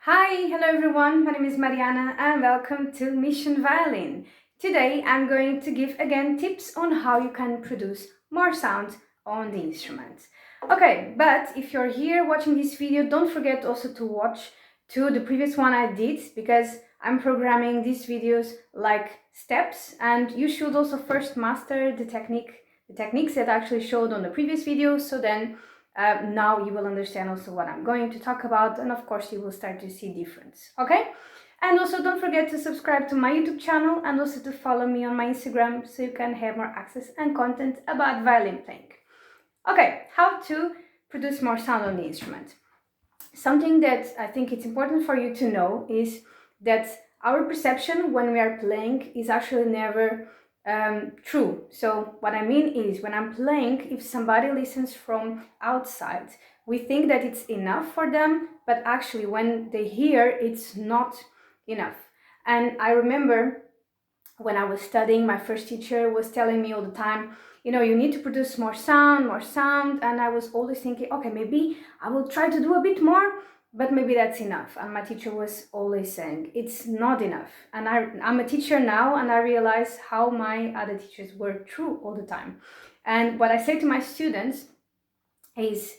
Hi, hello everyone, my name is Mariana and welcome to Mission Violin. Today I'm going to give again tips on how you can produce more sound on the instrument. Okay, but if you're here watching this video, don't forget also to watch the previous one I did, because I'm programming these videos like steps, and you should also first master the techniques that I actually showed on the previous video, so then now you will understand also what I'm going to talk about, and of course you will start to see difference, okay? And also don't forget to subscribe to my YouTube channel and also to follow me on my Instagram so you can have more access and content about violin playing. Okay, how to produce more sound on the instrument. Something that I think it's important for you to know is that our perception when we are playing is actually never true. So what I mean is, when I'm playing, if somebody listens from outside, we think that it's enough for them, but actually when they hear, it's not enough. And I remember when I was studying, my first teacher was telling me all the time, you need to produce more sound, and I was always thinking, okay, maybe I will try to do a bit more, but maybe that's enough. And my teacher was always saying it's not enough. And I'm a teacher now, and I realize how my other teachers were true all the time. And what I say to my students is,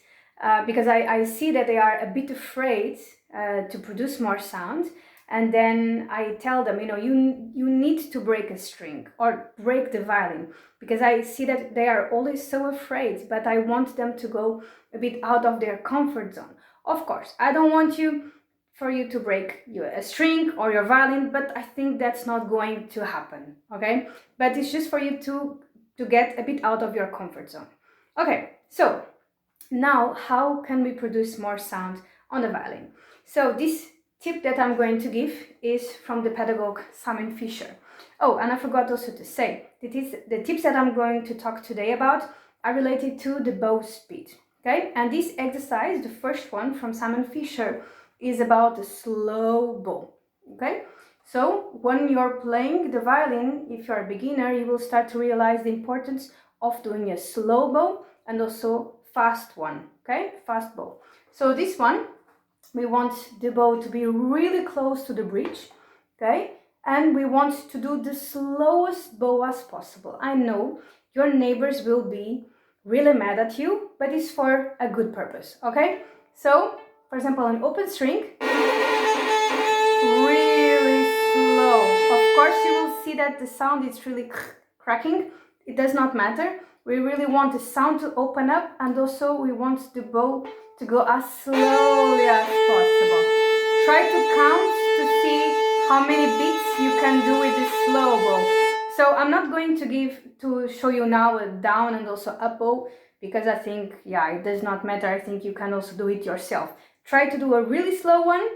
because I see that they are a bit afraid to produce more sound, and then I tell them, you need to break a string or break the violin, because I see that they are always so afraid, but I want them to go a bit out of their comfort zone. Of course, I don't want for you to break a string or your violin, but I think that's not going to happen, okay? But it's just for you to get a bit out of your comfort zone. Okay, so now, how can we produce more sound on the violin? So this tip that I'm going to give is from the pedagogue Simon Fisher. Oh, and I forgot also to say that the tips that I'm going to talk today about are related to the bow speed. Okay, and this exercise, the first one from Simon Fisher, is about the slow bow. Okay, so when you're playing the violin, if you're a beginner, you will start to realize the importance of doing a slow bow and also fast one, okay, fast bow. So this one, we want the bow to be really close to the bridge, okay, and we want to do the slowest bow as possible. I know your neighbors will be really mad at you, but it's for a good purpose, okay? So, for example, an open string, really slow. Of course, you will see that the sound is really cracking. It does not matter. We really want the sound to open up, and also we want the bow to go as slowly as possible. Try to count to see how many beats you can do with this slow bow. So I'm not going to show you now a down and also up bow, because I think, yeah, it does not matter. I think you can also do it yourself. Try to do a really slow one,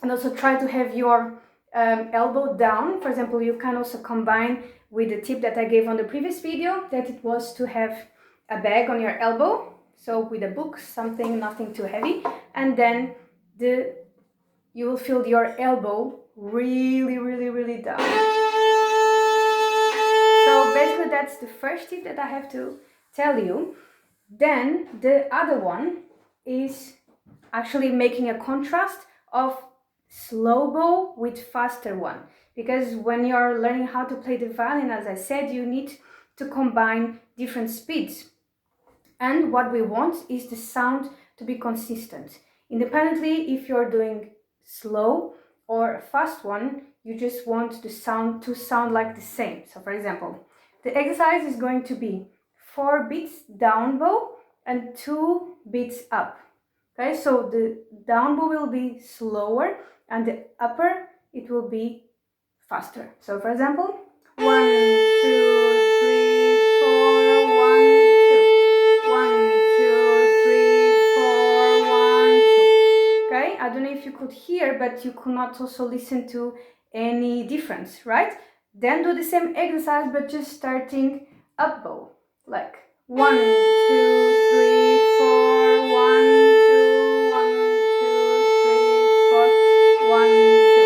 and also try to have your elbow down. For example, you can also combine with the tip that I gave on the previous video, that it was to have a bag on your elbow, so with a book, something, nothing too heavy, and then you will feel your elbow really, really, really down. So basically that's the first tip that I have to tell you. Then the other one is actually making a contrast of slow bow with faster one, because when you're learning how to play the violin, as I said, you need to combine different speeds, and what we want is the sound to be consistent independently. If you're doing slow or a fast one, you just want the sound to sound like the same. So for example, the exercise is going to be 4 beats down bow and 2 beats up. Okay, so the down bow will be slower and the upper, it will be faster. So for example, 1, 2, 3, 4, 1, 2. 1, 2, 3, 4, 1, 2. Okay, I don't know if you could hear, but you could not also listen to any difference, right? Then do the same exercise, but just starting up bow, like 1, 2, 3, 4, 1, 1, 2.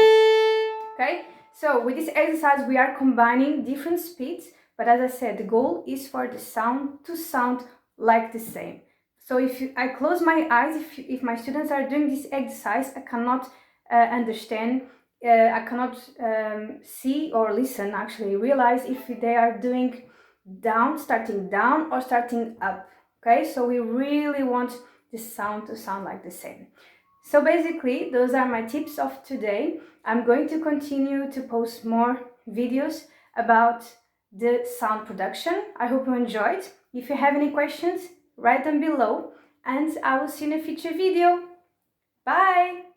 Okay, so with this exercise we are combining different speeds, but as I said, the goal is for the sound to sound like the same. So if I close my eyes, if my students are doing this exercise, I cannot understand. I cannot see or listen, actually realize if they are doing down, starting down or starting up. Okay, so we really want the sound to sound like the same. So basically, those are my tips of today. I'm going to continue to post more videos about the sound production. I hope you enjoyed. If you have any questions, write them below, and I will see you in a future video. Bye!